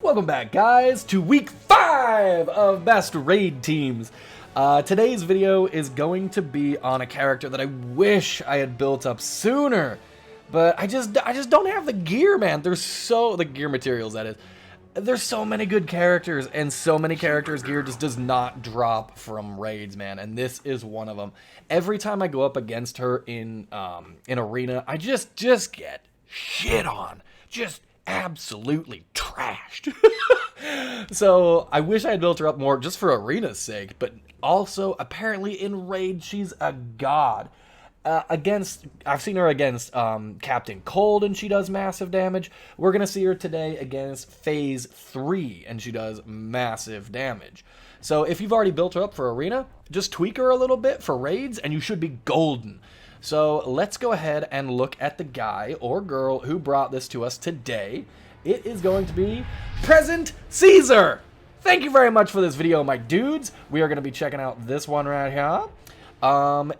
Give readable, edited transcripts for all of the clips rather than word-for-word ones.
Welcome back, guys, to week 5 of Best Raid Teams. Today's video is going to be on a character that I wish I had built up sooner, but I just don't have the gear, man. The gear materials, that is. There's so many good characters, and so many characters' gear just does not drop from raids, man, and this is one of them. Every time I go up against her in arena, I just get shit on. Just absolutely trashed. So I wish I had built her up more just for arena's sake, but also apparently in raid she's a god. I've seen her against Captain Cold and she does massive damage. We're gonna see her today against Phase 3 and she does massive damage. So if you've already built her up for arena, just tweak her a little bit for raids and you should be golden. So let's go ahead and look at the guy or girl who brought this to us today. It is going to be PresentCaesar. Thank you very much for this video, my dudes. We are going to be checking out this one right here.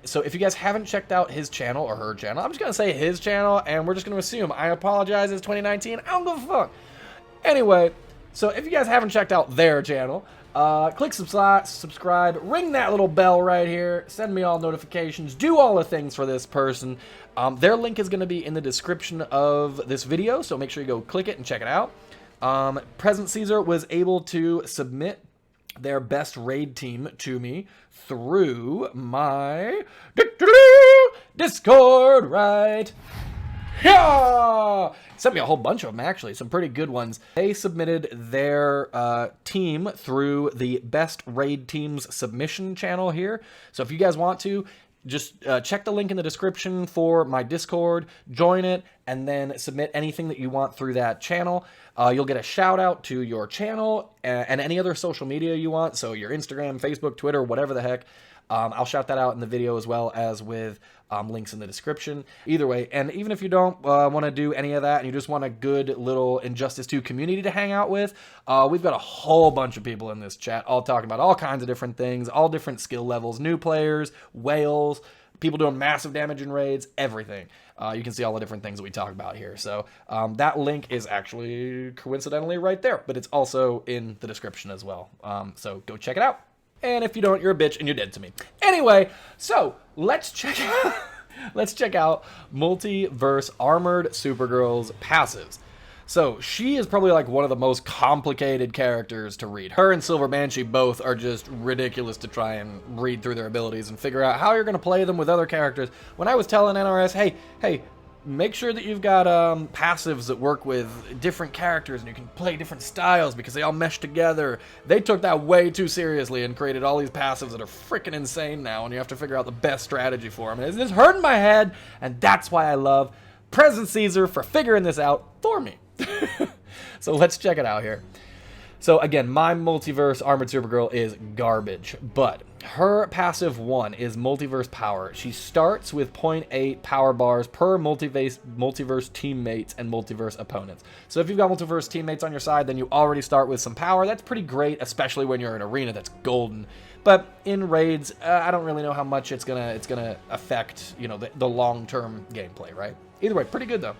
So if you guys haven't checked out his channel or her channel, I'm just going to say his channel and we're just going to assume. I apologize, it's 2019. I don't give a fuck. Anyway, so if you guys haven't checked out their channel, click subscribe, ring that little bell right here, send me all notifications, do all the things for this person. Their link is going to be in the description of this video, so make sure you go click it and check it out. PresentCaesar was able to submit their best raid team to me through my Discord, right? Yeah! Sent me a whole bunch of them, actually, some pretty good ones. They submitted their team through the Best Raid Teams submission channel here. So if you guys want to, just check the link in the description for my Discord, join it, and then submit anything that you want through that channel. You'll get a shout out to your channel and any other social media you want, so your Instagram, Facebook, Twitter, whatever the heck. I'll shout that out in the video as well as with links in the description. Either way, and even if you don't want to do any of that and you just want a good little Injustice 2 community to hang out with, we've got a whole bunch of people in this chat all talking about all kinds of different things, all different skill levels, new players, whales, people doing massive damage in raids, everything. You can see all the different things that we talk about here. So that link is actually coincidentally right there, but it's also in the description as well. So go check it out. And if you don't, you're a bitch and you're dead to me. Anyway, so let's check out Multiverse Armored Supergirl's passives. So she is probably like one of the most complicated characters to read. Her and Silver Banshee both are just ridiculous to try and read through their abilities and figure out how you're going to play them with other characters. When I was telling NRS, hey, make sure that you've got passives that work with different characters and you can play different styles because they all mesh together. They took that way too seriously and created all these passives that are freaking insane now, and you have to figure out the best strategy for them. And it's hurting my head, and that's why I love PresentCaesar for figuring this out for me. So let's check it out here. So again, my Multiverse Armored Supergirl is garbage, but her passive 1 is Multiverse Power. She starts with 0.8 power bars per multiverse teammates and multiverse opponents. So if you've got multiverse teammates on your side, then you already start with some power. That's pretty great, especially when you're in arena that's golden. But in raids, I don't really know how much it's gonna affect, you know, the long-term gameplay, right? Either way, pretty good though.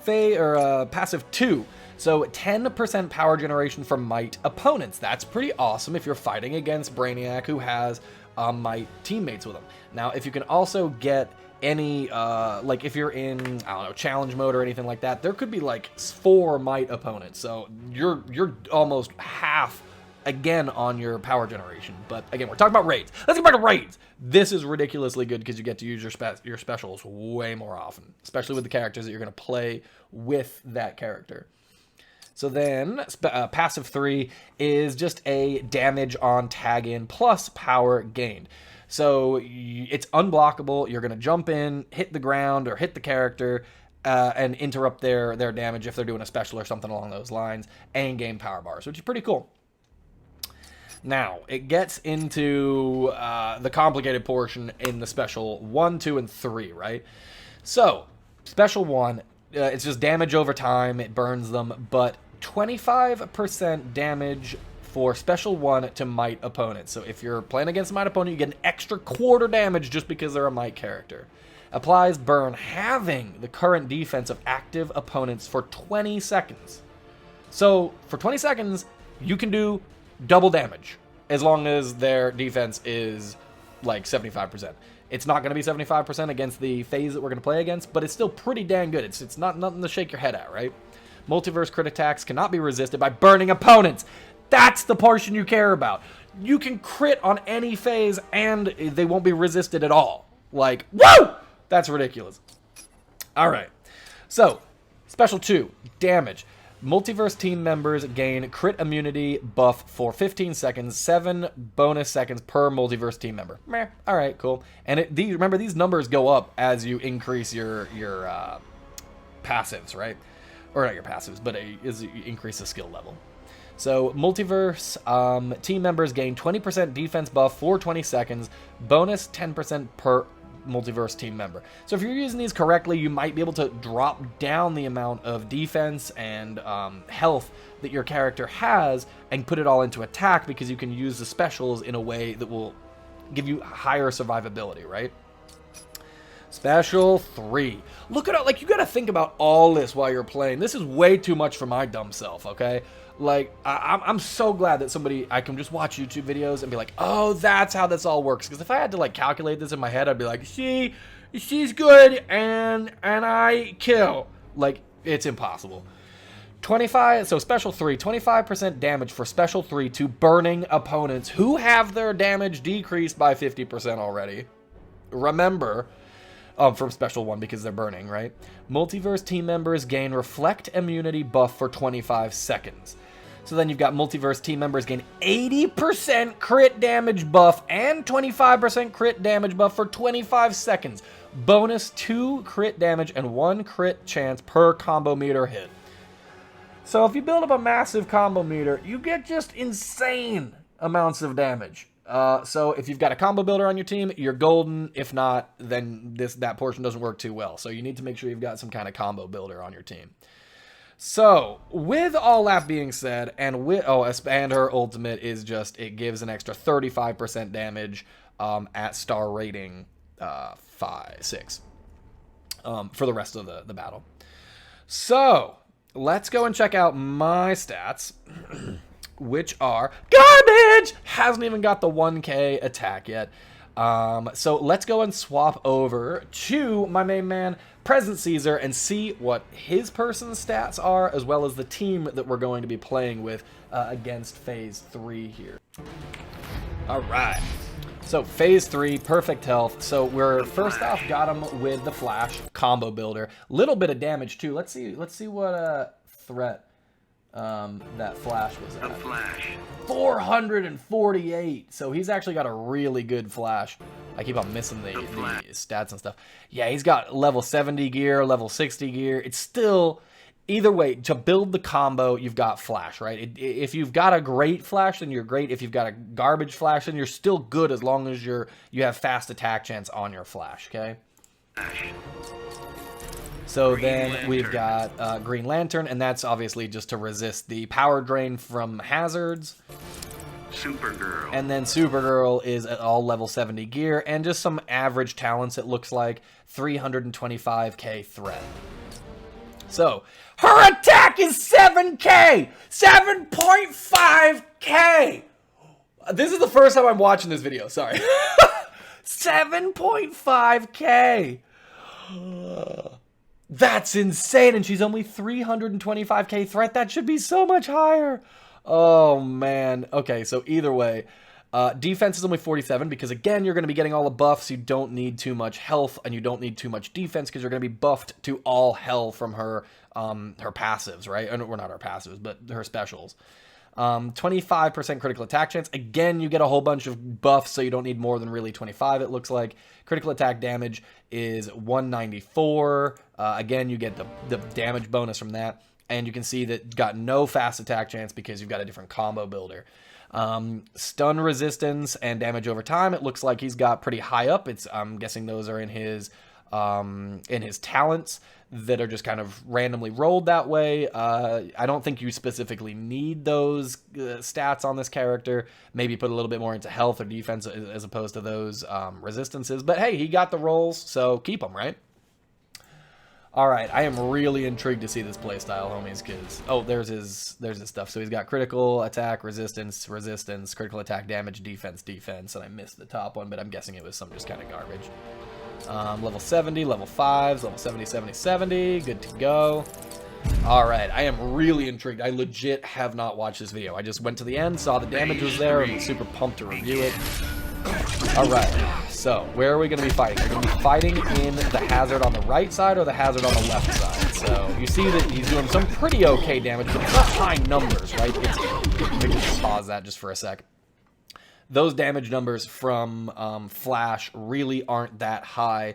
Passive 2. So 10% power generation from Might opponents. That's pretty awesome if you're fighting against Brainiac, who has Might teammates with him. Now, if you can also get any, like if you're in, I don't know, challenge mode or anything like that, there could be like 4 Might opponents. So you're almost half again on your power generation. But again, we're talking about raids. Let's get back to raids. This is ridiculously good because you get to use your specials way more often, especially with the characters that you're going to play with that character. So then, passive 3 is just a damage on tag-in plus power gained. So it's unblockable. You're going to jump in, hit the ground, or hit the character, and interrupt their damage if they're doing a special or something along those lines, and gain power bars, which is pretty cool. Now, it gets into the complicated portion in the special 1, 2, and 3, right? So, special 1, it's just damage over time, it burns them, but 25% damage for special 1 to Might opponents. So if you're playing against a Might opponent, you get an extra quarter damage just because they're a Might character. Applies burn, halving the current defense of active opponents for 20 seconds. So for 20 seconds, you can do double damage as long as their defense is like 75%. It's not going to be 75% against the phase that we're going to play against, but it's still pretty dang good. It's not nothing to shake your head at, right? Multiverse crit attacks cannot be resisted by burning opponents. That's the portion you care about. You can crit on any phase and they won't be resisted at all. Like, woo! That's ridiculous. All right. So, Special 2, damage. Multiverse team members gain crit immunity buff for 15 seconds, 7 bonus seconds per multiverse team member. Meh. All right, cool. And remember, these numbers go up as you increase your passives, right? Or not your passives, but as you increase the skill level. So multiverse team members gain 20% defense buff for 20 seconds, bonus 10% per multiverse team member. So if you're using these correctly, you might be able to drop down the amount of defense and health that your character has and put it all into attack, because you can use the specials in a way that will give you higher survivability, right? Special 3. Look at it, like, you gotta think about all this while you're playing. This is way too much for my dumb self, okay? Like, I'm so glad that I can just watch YouTube videos and be like, oh, that's how this all works. Because if I had to, like, calculate this in my head, I'd be like, she's good, and I kill. Like, it's impossible. 25, so Special 3, 25% damage for Special 3 to burning opponents who have their damage decreased by 50% already. Remember, from Special 1 because they're burning, right? Multiverse team members gain Reflect immunity buff for 25 seconds. So then you've got Multiverse team members gain 80% crit damage buff and 25% crit damage buff for 25 seconds. Bonus 2 crit damage and 1 crit chance per combo meter hit. So if you build up a massive combo meter, you get just insane amounts of damage. So if you've got a combo builder on your team, you're golden. If not, then that portion doesn't work too well. So you need to make sure you've got some kind of combo builder on your team. So with all that being said, and her ultimate is just, it gives an extra 35% damage at star rating 6 for the rest of the battle. So let's go and check out my stats. Which are garbage! Hasn't even got the 1K attack yet. So let's go and swap over to my main man, PresentCaesar, and see what his person's stats are, as well as the team that we're going to be playing with against Phase 3 here. All right. So Phase 3, perfect health. So we're first off got him with the Flash combo builder. Little bit of damage too. Let's see what threat that Flash was at. 448. So he's actually got a really good Flash. I keep on missing the stats and stuff. Yeah, he's got level 70 gear, level 60 gear. It's still, either way, to build the combo, you've got Flash, right? If you've got a great Flash, then you're great. If you've got a garbage Flash, then you're still good as long as you have fast attack chance on your Flash, okay? So then we've got Green Lantern, and that's obviously just to resist the power drain from hazards. Supergirl. And then Supergirl is at all level 70 gear, and just some average talents, it looks like. 325k threat. So, her attack is 7k! 7.5k! This is the first time I'm watching this video, sorry. 7.5k! That's insane, and she's only 325k threat. That should be so much higher. Oh, man. Okay, so either way, defense is only 47 because, again, you're going to be getting all the buffs. You don't need too much health, and you don't need too much defense because you're going to be buffed to all hell from her passives, right? Or not her passives, but her specials. 25% critical attack chance. Again, you get a whole bunch of buffs, so you don't need more than really 25, it looks like. Critical attack damage is 194. Again, you get the damage bonus from that. And you can see that got no fast attack chance because you've got a different combo builder. Stun resistance and damage over time, it looks like he's got pretty high up. I'm guessing those are in his talents that are just kind of randomly rolled that way. I don't think you specifically need those stats on this character. Maybe put a little bit more into health or defense as opposed to those resistances. But hey, he got the rolls, so keep them, right? All right, I am really intrigued to see this playstyle, homies, because, oh, there's his stuff. So he's got critical attack, resistance, critical attack, damage, defense, and I missed the top one, but I'm guessing it was some just kind of garbage. Level 70, level 5s, level 70, 70, 70, good to go. All right, I am really intrigued. I legit have not watched this video. I just went to the end, saw the damage was there, and was super pumped to review it. All right, so where are we going to be fighting? We're going to be fighting in the hazard on the right side or the hazard on the left side. So you see that he's doing some pretty okay damage, but it's not high numbers, right? Maybe just pause that just for a sec. Those damage numbers from Flash really aren't that high.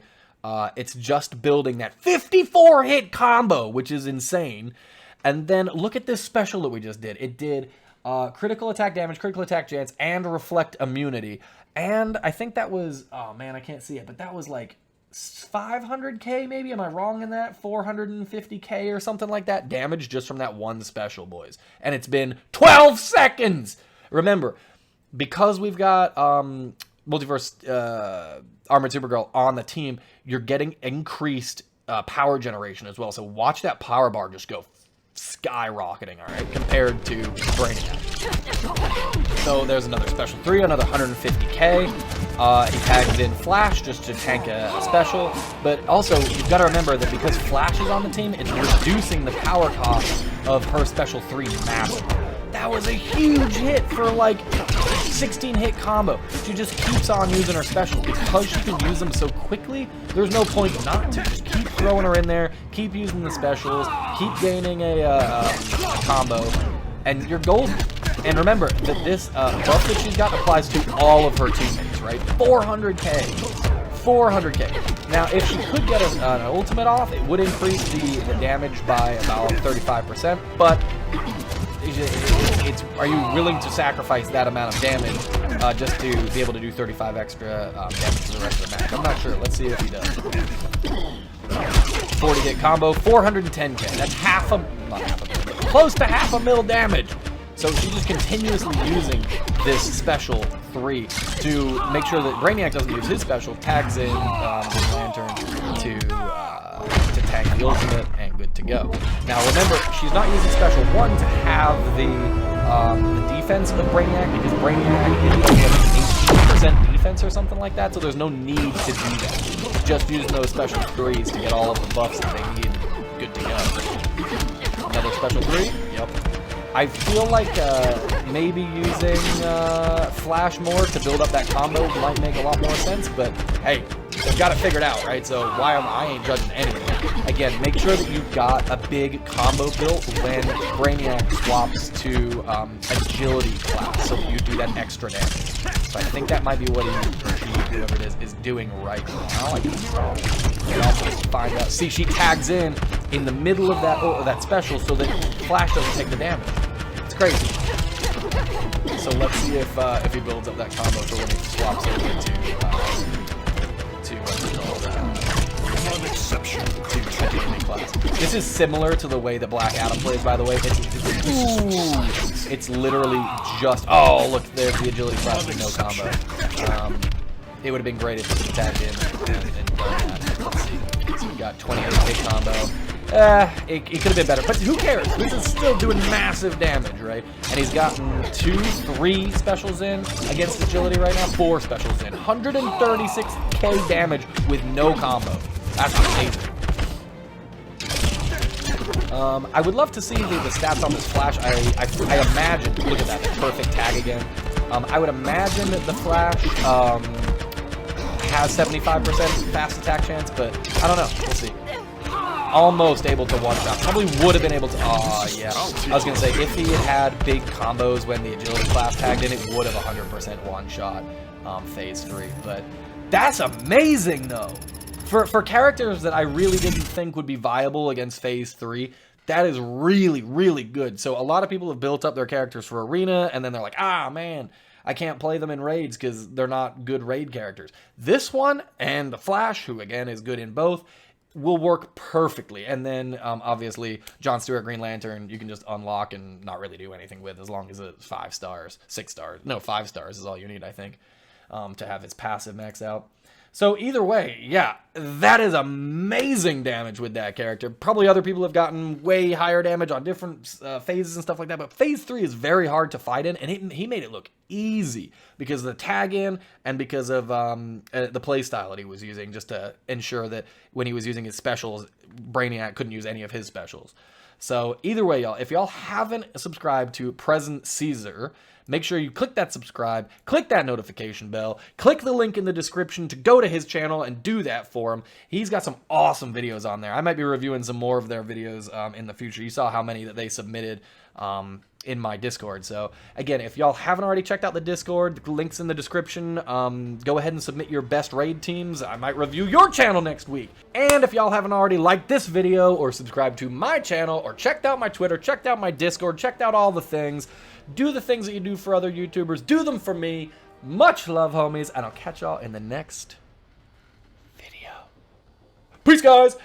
It's just building that 54 hit combo, which is insane. And then look at this special that we just did. It did critical attack damage, critical attack chance, and reflect immunity. And I think that was, oh man, I can't see it, but that was like 500k maybe? Am I wrong in that? 450k or something like that damage just from that one special, boys. And it's been 12 seconds! Remember, because we've got Multiverse Armored Supergirl on the team, you're getting increased power generation as well. So watch that power bar just go skyrocketing, all right, compared to Brainiac. So there's another special 3, another 150k. He tagged in Flash just to tank a special, but also you've got to remember that because Flash is on the team, it's reducing the power cost of her special 3 massively. That was a huge hit for like 16 hit combo. She just keeps on using her special because she can use them so quickly. There's no point not to. Just keep throwing her in there, keep using the specials, keep gaining a combo, and you're golden. And remember that this buff that she's got applies to all of her teammates, right? 400k. 400k. Now, if she could get an ultimate off, it would increase the damage by about 35%, but are you willing to sacrifice that amount of damage just to be able to do 35 extra damage for the rest of the match? I'm not sure. Let's see if he does. 40 hit combo, 410k. That's not half a mil, but close to half a mil damage. So she's just continuously using this special 3 to make sure that Brainiac doesn't use his special, tags in his Lantern to tag the ultimate, and good to go. Now remember, she's not using special 1 to have the defense of Brainiac, because Brainiac is like 18% defense or something like that, so there's no need to do that. Just using those special 3s to get all of the buffs that they need, good to go. Another special 3? Yep. I feel like maybe using Flash more to build up that combo might make a lot more sense, but hey, they've got it figured out, right? So I ain't judging anything. Again, make sure that you've got a big combo built when Brainiac swaps to agility class, so that you do that extra damage. So I think that might be what whoever it is doing right now. I could be wrong. I'll just find out. See, she tags in the middle of that special so that Flash doesn't take the damage. It's crazy. So let's see if he builds up that combo for when he swaps over to class. This is similar to the way that Black Adam plays, by the way. It's literally just, oh look, there's the agility class with no combo. It would have been great if he tagged in and done that. Let's see. So we got 28 hit combo. It could have been better, but who cares? This is still doing massive damage, right? And he's gotten 3 specials in against agility right now, 4 specials in. 136k damage with no combo. That's amazing. I would love to see the stats on this Flash. I imagine, look at that, perfect tag again. I would imagine that the Flash has 75% fast attack chance, but I don't know. We'll see. Almost able to one-shot. Probably would have been able to... yeah. I was going to say, if he had big combos when the agility class tagged in, it would have 100% one-shot Phase 3. But that's amazing, though. For characters that I really didn't think would be viable against Phase 3, that is really, really good. So a lot of people have built up their characters for Arena, and then they're like, ah, man, I can't play them in raids because they're not good raid characters. This one and the Flash, who again is good in both, will work perfectly. And then obviously John Stewart Green Lantern you can just unlock and not really do anything with, as long as it's 5 stars, 6 stars. No, 5 stars is all you need, I think, to have its passive max out. So either way, yeah, that is amazing damage with that character. Probably other people have gotten way higher damage on different phases and stuff like that, but phase 3 is very hard to fight in, and he made it look easy because of the tag in and because of the playstyle that he was using, just to ensure that when he was using his specials, Brainiac couldn't use any of his specials. So either way, y'all, if y'all haven't subscribed to PresentCaesar, make sure you click that subscribe, click that notification bell, click the link in the description to go to his channel and do that for him. He's got some awesome videos on there. I might be reviewing some more of their videos in the future. You saw how many that they submitted in my Discord. So again, if y'all haven't already checked out the Discord, the link's in the description. Go ahead and submit your best raid teams. I might review your channel next week. And if y'all haven't already liked this video or subscribed to my channel or checked out my Twitter, checked out my Discord, checked out all the things, do the things that you do for other YouTubers, do them for me. Much love, homies, and I'll catch y'all in the next video. Peace, guys!